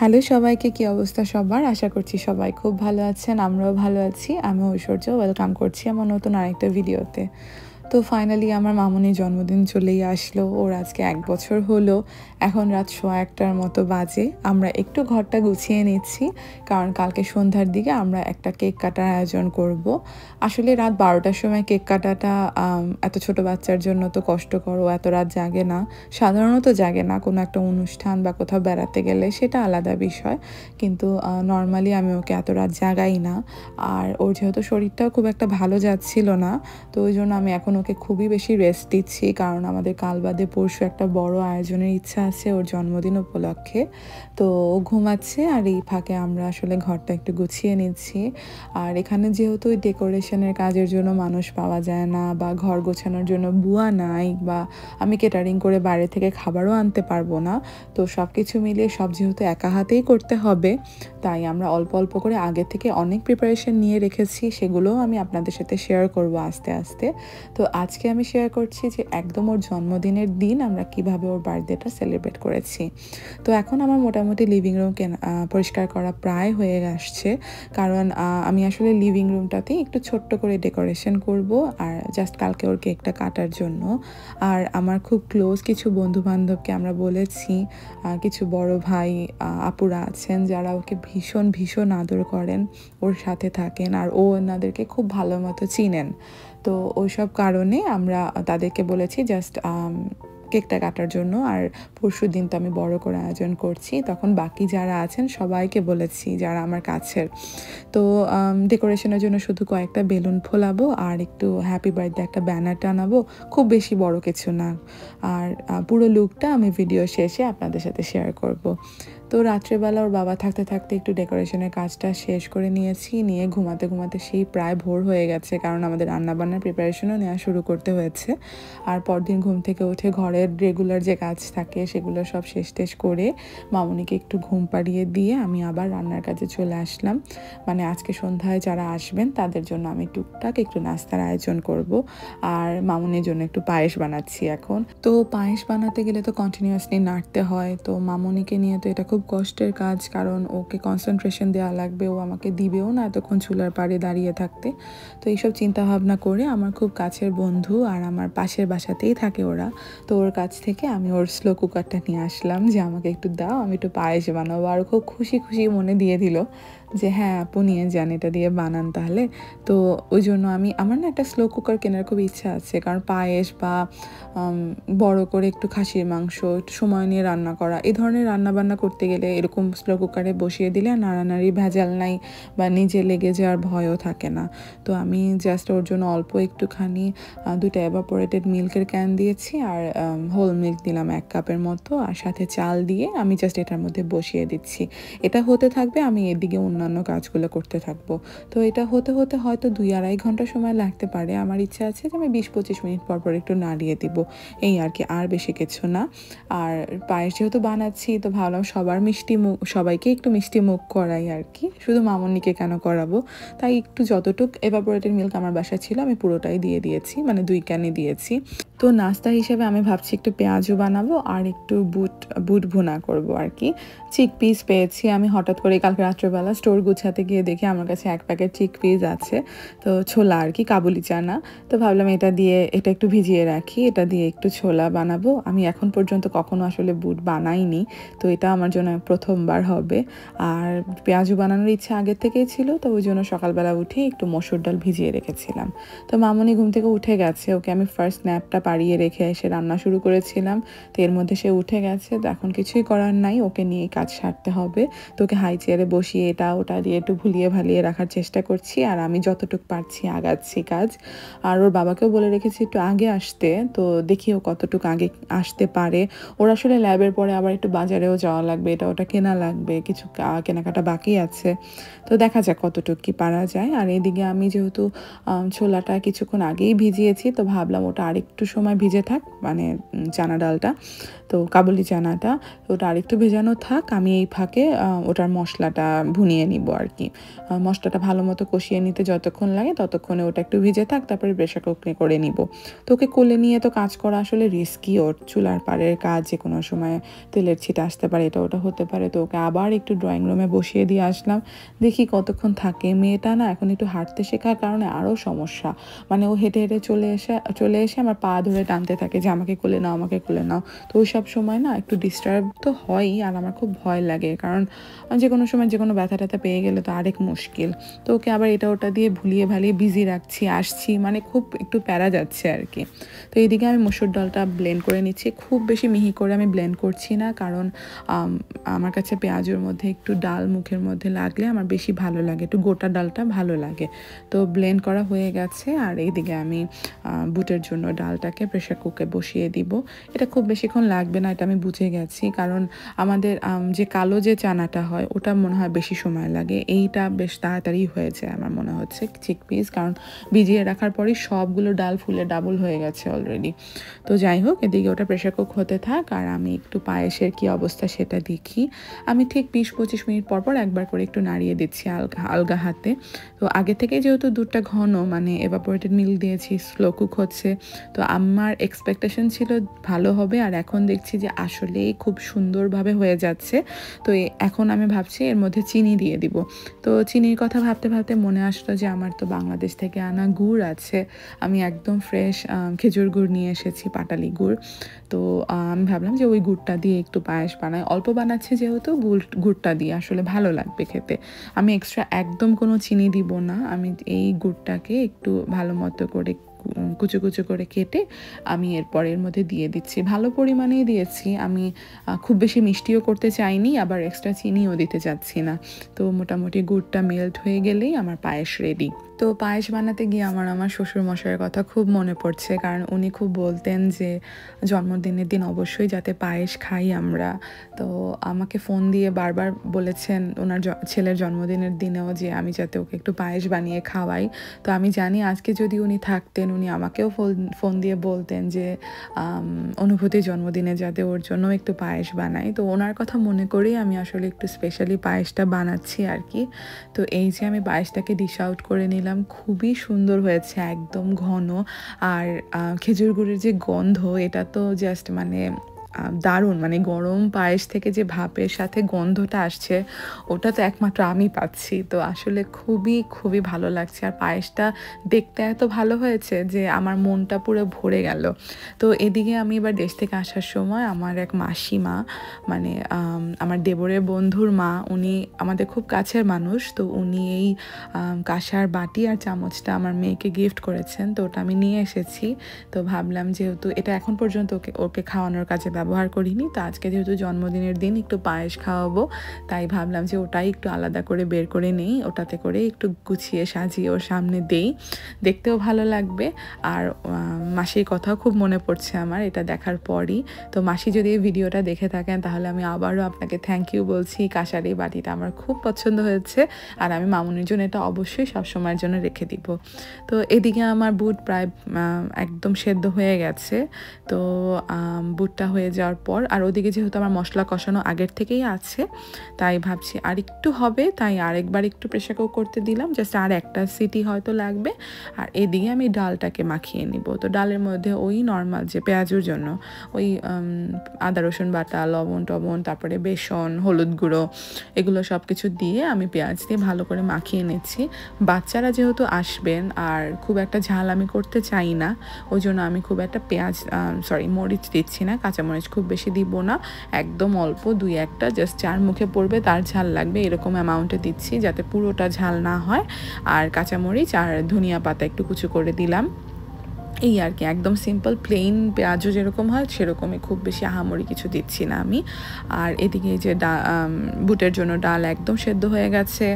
Hello সবাইকে, কি অবস্থা সবার? আশা করছি সবাই খুব ভালো আছেন। আমরাও ভালো আছি। আমি ঐশ্বর্য, ওয়েলকাম করছি আমার নতুন আরেকটা ভিডিওতে। তো ফাইনালি আমার মামুনির জন্মদিন চলেই আসলো। ওর আজকে ১ বছর হলো। এখন রাত ১:১০টার মতো বাজে। আমরা একটু ঘরটা গুছিয়ে নিচ্ছি, কারণ কালকে সন্ধ্যার দিকে আমরা একটা কেক কাটার আয়োজন করব। আসলে রাত ১২টার সময় কেক কাটাটা এত ছোট বাচ্চার জন্য তো কষ্টকর। ও এত রাত জাগে না। সাধারণত জাগে না। কোনো একটা অনুষ্ঠান বা কোথাও বেড়াতে গেলে সেটা আলাদা বিষয়। কিন্তু নরমালি আমি ওকে এত রাত জাগাই না। আর ওর যেহেতু শরীরটাও খুব একটা ভালো যাচ্ছিল না, তো ওই জন্য আমি এখন ওকে খুবই বেশি রেস্ট দিচ্ছি, কারণ আমাদের কাল বাদে পরশু একটা বড় আয়োজনের ইচ্ছা আছে ওর জন্মদিন উপলক্ষে। তো ও ঘুমাচ্ছে আর এই ফাঁকে আমরা আসলে ঘরটা একটু গুছিয়ে নিচ্ছি। আর এখানে যেহেতু ওই ডেকোরেশনের কাজের জন্য মানুষ পাওয়া যায় না, বা ঘর গোছানোর জন্য বুয়া নাই, বা আমি কেটারিং করে বাইরে থেকে খাবারও আনতে পারবো না, তো সব কিছু মিলিয়ে সব যেহেতু একা হাতেই করতে হবে, তাই আমরা অল্প অল্প করে আগে থেকে অনেক প্রিপারেশন নিয়ে রেখেছি। সেগুলোও আমি আপনাদের সাথে শেয়ার করব আস্তে আস্তে। তো আজকে আমি শেয়ার করছি যে একদম ওর জন্মদিনের দিন আমরা কিভাবে ওর বার্থডেটা সেলিব্রেট করেছি। তো এখন আমার মোটামুটি লিভিং রুম পরিষ্কার করা প্রায় হয়ে আসছে, কারণ আমি আসলে লিভিং রুমটাতেই একটু ছোট্ট করে ডেকোরেশন করব, আর জাস্ট কালকে ওর কেকটা কাটার জন্য। আর আমার খুব ক্লোজ কিছু বন্ধু বান্ধবকে আমরা বলেছি, কিছু বড় ভাই আপুরা আছেন যারা ওকে ভীষণ ভীষণ আদর করেন, ওর সাথে থাকেন, আর ও ওনাদেরকে খুব ভালো মতো চিনেন। তো ওইসব কারণে আমরা তাদেরকে বলেছি জাস্ট কেকটা কাটার জন্য। আর পরশুদিন তো আমি বড় করে আয়োজন করছি, তখন বাকি যারা আছেন সবাইকে বলেছি যারা আমার কাছের। তো ডেকোরেশনের জন্য শুধু কয়েকটা বেলুন ফোলাবো আর একটু হ্যাপি বার্থডে একটা ব্যানার টানাবো, খুব বেশি বড় কিছু না। আর পুরো লুকটা আমি ভিডিও শেষে আপনাদের সাথে শেয়ার করব। তো রাত্রেবেলা ওর বাবা থাকতে থাকতে একটু ডেকোরেশনের কাজটা শেষ করে নিয়ে ঘুমাতে ঘুমাতে সেই প্রায় ভোর হয়ে গেছে, কারণ আমাদের রান্নাবান্নার প্রিপারেশনও নেওয়া শুরু করতে হয়েছে। আর পরদিন ঘুম থেকে উঠে ঘরের রেগুলার যে কাজ থাকে সেগুলো সব শেষ করে মামুনিকে একটু ঘুম পাড়িয়ে দিয়ে আমি আবার রান্নার কাজে চলে আসলাম। মানে আজকে সন্ধ্যায় যারা আসবেন তাদের জন্য আমি টুকটাক একটু নাস্তার আয়োজন করব। আর মামুনির জন্য একটু পায়েস বানাচ্ছি এখন। তো পায়েস বানাতে গেলে তো কন্টিনিউয়াসলি নাড়তে হয়। তো মামুনিকে নিয়ে তো এটা খুব কষ্টের কাজ, কারণ ওকে কনসেন্ট্রেশন দেওয়া লাগবে, ও আমাকে দিবেও না এতক্ষণ চুলার পাড়ে দাঁড়িয়ে থাকতে। তো এইসব চিন্তা ভাবনা করে আমার খুব কাছের বন্ধু আর আমার পাশের বাসাতেই থাকে ওরা, তো ওর কাছ থেকে আমি ওর স্লো কুকারটা নিয়ে আসলাম যে আমাকে একটু দাও, আমি একটু পায়েস বানাবো। আর খুব খুশি খুশি মনে দিয়ে দিল যে হ্যাঁ আপু নিয়ে যান, এটা দিয়ে বানান তাহলে। তো ওই জন্য আমার না একটা স্লো কুকার কেনার খুব ইচ্ছা আছে, কারণ পায়েস বা বড় করে একটু খাসির মাংস একটু সময় নিয়ে রান্না করা, এই ধরনের রান্না বান্না করতে গেলে এরকম স্লো কুকারে বসিয়ে দিলে নাড়ানাড়ি ভেজাল নাই, বা নিজে লেগে যাওয়ার ভয়ও থাকে না। তো আমি জাস্ট ওর জন্য অল্প একটুখানি 2টা এভাপোরেটেড মিল্কের ক্যান দিয়েছি, আর হোল মিল্ক দিলাম 1 কাপের মতো, আর সাথে চাল দিয়ে আমি জাস্ট এটার মধ্যে বসিয়ে দিচ্ছি। এটা হতে থাকবে, আমি এদিকে অন্যান্য কাজগুলো করতে থাকবো। তো এটা হতে হতে হয়তো 2-2.5 ঘন্টা সময় লাগতে পারে। আমার ইচ্ছা আছে যে আমি 20-25 মিনিট পর পর একটু নাড়িয়ে দিব, এই আর কি, আর বেশি কিছু না। আর পায়েস যেহেতু বানাচ্ছি তো ভাবলাম সবাইকে একটু মিষ্টি মুখ করাই আর কি, শুধু মামুনিকে কেন করাবো। তাই একটু যতটুক এভাপোরেটেড মিল্ক আমার বাসায় ছিল আমি পুরোটাই দিয়ে দিয়েছি, মানে 2 ক্যানই দিয়েছি। তো নাস্তা হিসেবে আমি ভাবছি একটু পেঁয়াজু বানাবো আর একটু বুট ভুনা করব আর কি। চিকপিস পেয়েছি আমি হঠাৎ করে কালকে রাত্রেবেলা স্টোর গুছাতে গিয়ে দেখি আমার কাছে 1 প্যাকেট চিকপিস আছে, তো ছোলা আর কি, কাবুলি চানা। তো ভাবলাম এটা একটু ভিজিয়ে রাখি, এটা দিয়ে একটু ছোলা বানাবো। আমি এখন পর্যন্ত কখনো আসলে বুট বানাইনি, তো এটা আমার জন্য প্রথমবার হবে। আর পেঁয়াজু বানানোর ইচ্ছা আগের থেকেই ছিল, তো ওই জন্য সকালবেলা উঠে একটু মসুর ডাল ভিজিয়ে রেখেছিলাম। তো মামুনি ঘুম থেকে উঠে গেছে, ওকে আমি ফার্স্ট ন্যাপটা পাড়িয়ে রেখে এসে রান্না শুরু করেছিলাম। তো এর মধ্যে সে উঠে গেছে, তো এখন কিছুই করার নাই, ওকে নিয়ে কাজ সারতে হবে। তো ওকে হাই চেয়ারে বসিয়ে এটা ওটা দিয়ে একটু ভুলিয়ে ভালিয়ে রাখার চেষ্টা করছি, আর আমি যতটুকু পারছি আগাচ্ছি কাজ। আর ওর বাবাকেও বলে রেখেছি একটু আগে আসতে, তো দেখি ও কতটুকু আগে আসতে পারে। ওর আসলে ল্যাবের পরে আবার একটু বাজারেও যাওয়া লাগবে, এটা ওটা কেনা লাগবে, কিছু কেনাকাটা বাকি আছে। তো দেখা যাক কতটুকু কি পারা যায়। আর এদিকে আমি যেহেতু ছোলাটা কিছুক্ষণ আগেই ভিজিয়েছি, তো ভাবলাম ওটা আরেকটু সময় সময় ভিজে থাক, মানে চানা ডালটা, তো কাবুলি চানাটা, ওটা আরেকটু ভেজানো থাক। আমি এই ফাঁকে ওটার মশলাটা ভুনিয়ে নিব আর কি। মশলাটা ভালো মতো কষিয়ে নিতে যতক্ষণ লাগে ততক্ষণে ওটা একটু ভিজে থাক, তারপরে প্রেশার কুকারে করে নিব। তো ওকে কোলে নিয়ে তো কাজ করা আসলে রিস্কি, ওর চুলার পাড়ের কাজ, যে কোনো সময় তেলের ছিটা আসতে পারে, এটা ওটা হতে পারে। তো ওকে আবার একটু ড্রয়িং রুমে বসিয়ে দিয়ে আসলাম, দেখি কতক্ষণ থাকে। মেয়েটা না এখন একটু হাঁটতে শেখার কারণে আরও সমস্যা, মানে ও হেঁটে হেঁটে চলে এসে আমার পা ধরে টানতে থাকে যে আমাকে কোলে নাও, আমাকে কোলে নাও। তো ওই সব সময় না একটু ডিস্টার্ব তো হয়ই, আর আমার খুব ভয় লাগে, কারণ যে কোনো সময় যে কোনো ব্যথা ট্যাথা পেয়ে গেলে তো আরেক মুশকিল। তো ওকে আবার এটা ওটা দিয়ে ভুলিয়ে ভালিয়ে বিজি রাখছি, আসছি, মানে খুব একটু প্যারা যাচ্ছে আর কি। তো এইদিকে আমি মসুর ডালটা ব্লেন্ড করে নিচ্ছি, খুব বেশি মিহি করে আমি ব্লেন্ড করছি না, কারণ আমার কাছে পেঁয়াজের মধ্যে একটু ডাল মুখের মধ্যে লাগলে আমার বেশি ভালো লাগে, একটু গোটা ডালটা ভালো লাগে। তো ব্লেন্ড করা হয়ে গেছে, আর এইদিকে আমি বুটের জন্য ডালটাকে প্রেশার কুকারে বসিয়ে দিব। এটা খুব বেশিক্ষণ লাগবে না, এটা আমি বুঝে গেছি, কারণ আমাদের যে কালো যে চানাটা হয় ওটা মনে হয় বেশি সময় লাগে, এইটা বেশ তাড়াতাড়ি হয়ে যায় আমার মনে হচ্ছে চিকপিস, কারণ ভিজিয়ে রাখার পরই সবগুলো ডাল ফুলে ডাবল হয়ে গেছে অলরেডি। তো যাই হোক, এদিকে ওটা প্রেশার কুক হতে থাক, আর আমি একটু পায়েসের কি অবস্থা সেটা দেখি। আমি ঠিক 20-25 মিনিট পর পর একবার করে একটু নাড়িয়ে দিচ্ছি আলগা হাতে। তো আগে থেকে যেহেতু দুধটা ঘন, মানে এভাপোরেটেড মিল্ক দিয়েছি, স্লো কুক হচ্ছে, তো আমার এক্সপেকটেশন ছিল ভালো হবে, আর এখন দেখছি যে আসলেই খুব সুন্দরভাবে হয়ে যাচ্ছে। তো এখন আমি ভাবছি এর মধ্যে চিনি দিয়ে দিব। তো চিনির কথা ভাবতে ভাবতে মনে আসলো যে আমার তো বাংলাদেশ থেকে আনা গুড় আছে, আমি একদম ফ্রেশ খেজুর গুড় নিয়ে এসেছি, পাটালি গুড়। তো আমি ভাবলাম যে ওই গুড়টা দিয়ে একটু পায়েস বানাই, অল্প বানাচ্ছে যেহেতু গুড়টা দিয়ে আসলে ভালো লাগবে খেতে। আমি এক্সট্রা একদম কোনো চিনি দিব না, আমি এই গুড়টাকে একটু ভালো মতো করে কুচো কুচো করে কেটে আমি এরপর এর মধ্যে দিয়ে দিচ্ছি, ভালো পরিমাণেই দিয়েছি আমি, খুব বেশি মিষ্টিও করতে চাইনি, আবার এক্সট্রা চিনিও দিতে চাচ্ছি না। তো মোটামুটি গুড়টা মেল্ট হয়ে গেলেই আমার পায়েস রেডি। তো পায়েস বানাতে গিয়ে আমার শ্বশুর মশাইয়ের কথা খুব মনে পড়ছে, কারণ উনি খুব বলতেন যে জন্মদিনের দিন অবশ্যই যাতে পায়েস খাই আমরা। তো আমাকে ফোন দিয়ে বারবার বলেছেন ওনার ছেলের জন্মদিনের দিনেও যে আমি যাতে ওকে একটু পায়েস বানিয়ে খাওয়াই। তো আমি জানি আজকে যদি উনি থাকতেন উনি আমাকেও ফোন দিয়ে বলতেন যে অনুভূতির জন্মদিনে যাতে ওর জন্য একটু পায়েস বানাই। তো ওনার কথা মনে করেই আমি আসলে একটু স্পেশালি পায়েসটা বানাচ্ছি আর কি। তো এই যে আমি পায়েসটাকে ডিশ আউট করে নিলাম, খুবই সুন্দর হয়েছে, একদম ঘন, আর খেজুর গুড়ের যে গন্ধ এটা তো জাস্ট মানে দারুণ, মানে গরম পায়েস থেকে যে ভাপের সাথে গন্ধটা আসছে ওটা তো একমাত্র আমি পাচ্ছি। তো আসলে খুবই খুবই ভালো লাগছে, আর পায়েসটা দেখতে এত ভালো হয়েছে যে আমার মনটা পুরো ভরে গেল। তো এদিকে আমি এবার দেশ থেকে আসার সময় আমার এক মাসিমা, মানে আমার দেবরের বন্ধুর মা, উনি আমাদের খুব কাছের মানুষ, তো উনি এই কাঁসার বাটি আর চামচটা আমার মেয়েকে গিফট করেছেন, তো ওটা আমি নিয়ে এসেছি। তো ভাবলাম যেহেতু এটা এখন পর্যন্ত ওকে খাওয়ানোর কাজে ব্যবহার করিনি, তো আজকে যেহেতু জন্মদিনের দিন একটু পায়েস খাওয়াবো, তাই ভাবলাম যে ওটাই একটু আলাদা করে বের করে নেই, ওটাতে করে একটু গুছিয়ে সাজিয়ে ওর সামনে দেই, দেখতেও ভালো লাগবে। আর মাসির কথাও খুব মনে পড়ছে আমার এটা দেখার পরই। তো মাসি যদি এই ভিডিওটা দেখে থাকেন তাহলে আমি আবারও আপনাকে থ্যাংক ইউ বলছি, কাঁসার এই বাটিটা আমার খুব পছন্দ হয়েছে, আর আমি মামুনির জন্য এটা অবশ্যই সবসময়ের জন্য রেখে দিব। তো এদিকে আমার বুট প্রায় একদম সেদ্ধ হয়ে গেছে। তো বুটটা হয়ে যাওয়ার পর, আর ওদিকে যেহেতু আমার মশলা কষানো আগের থেকেই আছে, তাই ভাবছি আর একটু হবে, তাই আরেকবার একটু প্রেশার কুক করতে দিলাম, জাস্ট আর একটা সিটি হয়তো লাগবে। আর এদিকে আমি ডালটাকে মাখিয়ে নিব। তো ডালের মধ্যে ওই নর্মাল যে পেঁয়াজুর জন্য ওই আদা রসুন বাটা, লবণ টবণ, তারপরে বেসন, হলুদ গুঁড়ো, এগুলো সব কিছু দিয়ে আমি পেঁয়াজ দিয়ে ভালো করে মাখিয়ে নিচ্ছি। বাচ্চারা যেহেতু আসবেন আর খুব একটা ঝাল আমি করতে চাই না, ওই জন্য আমি খুব একটা মরিচ দিচ্ছি না, কাঁচামরিচ খুব বেশি দিব না, একদম অল্প 2-1টা, জাস্ট যার মুখে পড়বে তার ঝাল লাগবে এরকম অ্যামাউন্টে দিচ্ছি, যাতে পুরোটা ঝাল না হয়। আর কাঁচামরিচ আর ধনিয়া পাতা একটু কুচি করে দিলাম, এই আর কি, একদম সিম্পল প্লেন পেঁয়াজও যেরকম হয় সেরকমই, খুব বেশি আহামরি কিছু দিচ্ছি না আমি। আর এদিকে যে বুটের জন্য ডাল একদম সেদ্ধ হয়ে গেছে,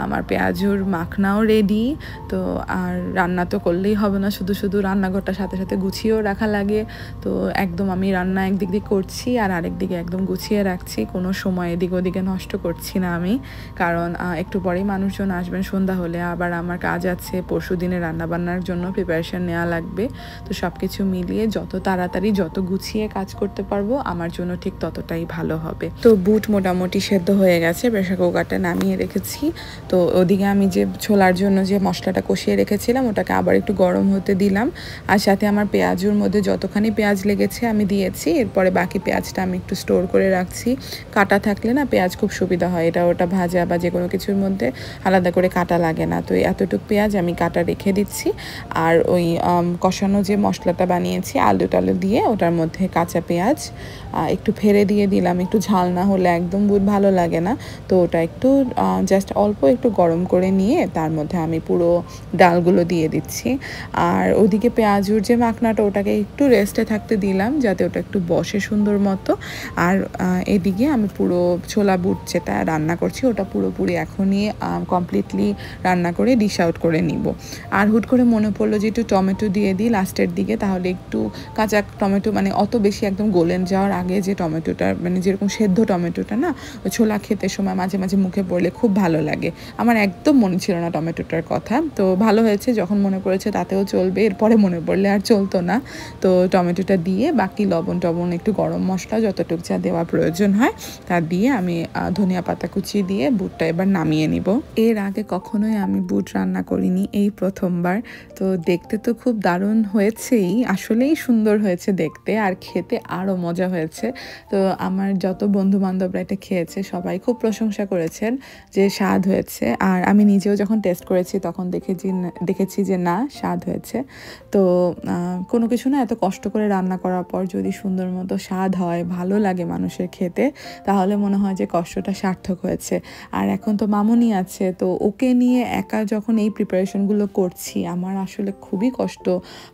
আমার পেঁয়াজুর মাখনাও রেডি। তো আর রান্না তো করলেই হবে না, শুধু শুধু রান্নাঘরটার সাথে সাথে গুছিয়েও রাখা লাগে। তো একদম আমি রান্না একদিক দিয়ে করছি আর আরেক দিকে একদম গুছিয়ে রাখছি, কোনো সময় এদিক ওদিকে নষ্ট করছি না আমি, কারণ একটু পরেই মানুষজন আসবেন সন্ধ্যা হলে, আবার আমার কাজ আছে পরশু দিনে রান্নাবান্নার জন্য প্রিপারেশন নেওয়া লাগবে। তো সব কিছু মিলিয়ে যত তাড়াতাড়ি যত গুছিয়ে কাজ করতে পারবো আমার জন্য ঠিক ততটাই ভালো হবে। তো বুট মোটামুটি সেদ্ধ হয়ে গেছে, প্রেশার কুকারটা নামিয়ে রেখেছি। তো ওদিকে আমি যে ছোলার জন্য যে মশলাটা কষিয়ে রেখেছিলাম ওটাকে আবার একটু গরম হতে দিলাম, আর সাথে আমার পেঁয়াজুর মধ্যে যতখানি পেঁয়াজ লেগেছে আমি দিয়েছি। এরপরে বাকি পেঁয়াজটা আমি একটু স্টোর করে রাখছি, কাটা থাকলে না পেঁয়াজ খুব সুবিধা হয়, এটা ওটা ভাজা বা যে কোনো কিছুর মধ্যে আলাদা করে কাটা লাগে না। তো এতটুকু পেঁয়াজ আমি কাটা রেখে দিচ্ছি। আর ওই কষানো যে মশলাটা বানিয়েছি আলু টালু দিয়ে ওটার মধ্যে কাঁচা পেঁয়াজ একটু ফেরে দিয়ে দিলাম, একটু ঝাল না হলে একদম বুট ভালো লাগে না। তো ওটা একটু জাস্ট অল্প একটু গরম করে নিয়ে তার মধ্যে আমি পুরো ডালগুলো দিয়ে দিচ্ছি। আর ওদিকে পেঁয়াজুর যে মাখনাটা ওটাকে একটু রেস্টে থাকতে দিলাম যাতে ওটা একটু বসে সুন্দর মতো। আর এদিকে আমি পুরো ছোলা বুট যেটা রান্না করছি ওটা পুরোপুরি এখনই কমপ্লিটলি রান্না করে ডিশ আউট করে নিব। আর হুট করে মনে পড়লো যে একটু টমেটো দিয়ে দিই লাস্টের দিকে, তাহলে একটু কাঁচা টমেটো মানে অত বেশি একদম গোলেন যাওয়ার আগে যে টমেটোটা মানে যেরকম সেদ্ধ টমেটোটা না ওই ছোলা খেতে সময় মাঝে মাঝে মুখে পড়লে খুব ভালো লাগে। আমার একদম মনে ছিল না টমেটোটার কথা, তো ভালো হয়েছে যখন মনে পড়েছে তাতেও চলবে, এরপরে মনে পড়লে আর চলতো না। তো টমেটোটা দিয়ে বাকি লবণ টবণ একটু গরম মশলা যতটুকু যা দেওয়া প্রয়োজন হয় তা দিয়ে আমি ধনিয়া পাতা কুচি দিয়ে বুটটা এবার নামিয়ে নিব। এর আগে কখনোই আমি বুট রান্না করিনি, এই প্রথমবার। তো দেখতে তো খুব দারুণ হয়েছেই, আসলেই সুন্দর হয়েছে দেখতে, আর খেতে আরও মজা হয়েছে। তো আমার যত বন্ধু বান্ধবরা এটা খেয়েছে সবাই খুব প্রশংসা করেছেন যে স্বাদ হয়েছে। আর আমি নিজেও যখন টেস্ট করেছি তখন দেখেছি যে না স্বাদ হয়েছে। তো কোনো কিছু না এত কষ্ট করে রান্না করার পর যদি সুন্দর মতো স্বাদ হয়, ভালো লাগে মানুষের খেতে, তাহলে মনে হয় যে কষ্টটা সার্থক হয়েছে। আর এখন তো মামুনি আছে, তো ওকে নিয়ে একা যখন এই প্রিপারেশনগুলো করছি আমার আসলে খুবই কষ্ট,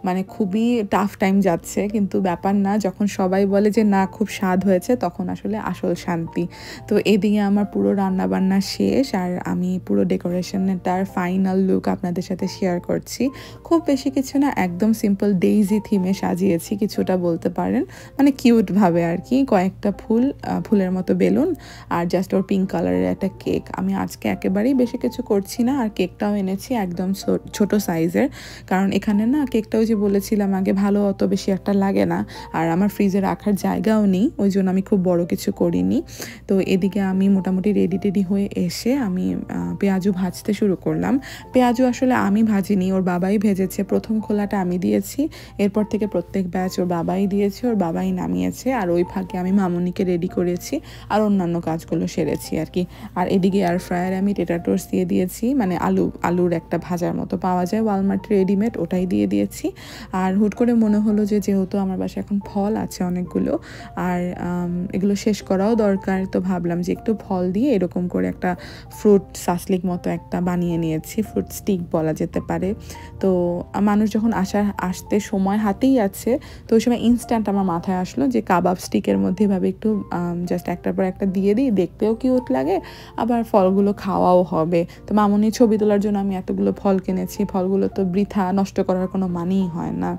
মানে খুবই টাফ টাইম যাচ্ছে। কিন্তু ব্যাপার না, যখন সবাই বলে যে না খুব স্বাদ হয়েছে তখন আসলে আসল শান্তি। তো এদিকে আমার পুরো রান্না বান্না শেষ, আর আমি পুরো ডেকোরেশনটার ফাইনাল লুক আপনাদের সাথে শেয়ার করছি। খুব বেশি কিছু না, একদম সিম্পল ডেইজি থিমে সাজিয়েছি কিছুটা বলতে পারেন, মানে কিউটভাবে আর কি। কয়েকটা ফুলের মতো বেলুন আর জাস্ট ওর পিঙ্ক কালারের একটা কেক। আমি আজকে একেবারেই বেশি কিছু করছি না, আর কেকটাও এনেছি একদম ছোট সাইজের, কারণ এখানে না কেকটাও যে বলেছিলাম আগে ভালো অত বেশি একটা লাগে না, আর আমার ফ্রিজে রাখার জায়গাও নেই, ওই জন্য আমি খুব বড় কিছু করিনি। তো এদিকে আমি মোটামুটি রেডি হয়ে এসে আমি পেঁয়াজু ভাজতে শুরু করলাম। পেঁয়াজু আসলে আমি ভাজিনি, ওর বাবাই ভেজেছে। প্রথম খোলাটা আমি দিয়েছি, এরপর থেকে প্রত্যেক ব্যাচ ওর বাবাই দিয়েছে, ওর বাবাই নামিয়েছে। আর ওই ফাঁকে আমি মামুনিকে রেডি করেছি আর অন্যান্য কাজগুলো সেরেছি আর কি। আর এদিকে এয়ার ফ্রায়ারে আমি টেটাটোস দিয়ে দিয়েছি, মানে আলুর একটা ভাজার মতো পাওয়া যায় ওয়ালমার্ট রেডিমেড, ওটাই দিয়ে দিয়েছি। আর হুট করে মনে হলো যে যেহেতু আমার বাসায় এখন ফল আছে অনেকগুলো, আর এগুলো শেষ করাও দরকার, তো ভাবলাম যে একটু ফল দিয়ে এরকম করে একটা ফ্রুট সাসলিক মতো একটা বানিয়ে নিয়েছি, ফ্রুট স্টিক বলা যেতে পারে। তো মানুষ যখন আসতে সময় হাতেই আছে, তো ওই সময় ইনস্ট্যান্ট আমার মাথায় আসলো যে কাবাব স্টিকের মধ্যে এভাবে একটু জাস্ট একটার পর একটা দিয়ে দিই, দেখতেও কিউট লাগে, আবার ফলগুলো খাওয়াও হবে। তো মামুনির ছবি তোলার জন্য আমি এতগুলো ফল কিনেছি, ফলগুলো তো বৃথা নষ্ট করার কোনো মানেই হয় না।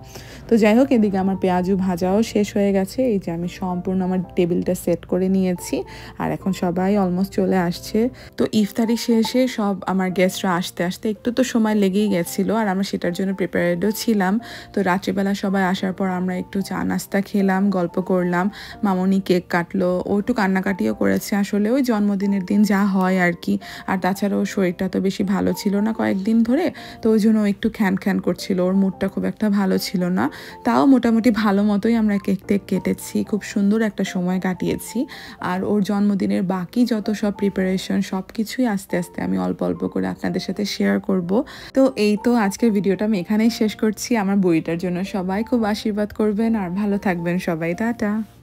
তো যাই হোক, এদিকে আমার পেঁয়াজু ভাজাও শেষ হয়ে গেছে, এই যে আমি সম্পূর্ণ আমার টেবিলটা সেট করে নিয়েছি, আর এখন সবাই অলমোস্ট চলে আসছে। তো ইফতারি শেষে সব আমার গেস্টরা আসতে আসতে একটু তো সময় লেগেই গেছিলো, আর আমরা সেটার জন্য প্রিপারেডও ছিলাম। তো রাত্রিবেলা সবাই আসার পর আমরা একটু চা নাস্তা খেলাম, গল্প করলাম, মামুনি কেক কাটলো, ও একটু কান্নাকাটিও করেছে, আসলে ওই জন্মদিনের দিন যা হয় আর কি। আর তাছাড়া ওর শরীরটা তো বেশি ভালো ছিল না কয়েকদিন ধরে, তো ওই জন্য ও একটু খ্যান করছিল, ওর মুডটা খুব একটা ভালো ছিল না। তাও মোটামুটি ভালো মতোই আমরা কেক কেটেছি, খুব সুন্দর একটা সময় কাটিয়েছি। আর ওর জন্মদিনের বাকি যত সব প্রিপারেশন সব কিছুই আস্তে আস্তে আমি অল্প অল্প করে আপনাদের সাথে শেয়ার করব। তো এই তো আজকের ভিডিওটা আমি এখানেই শেষ করছি। আমার বইটার জন্য সবাই খুব আশীর্বাদ করবেন আর ভালো থাকবেন সবাই। টাটা।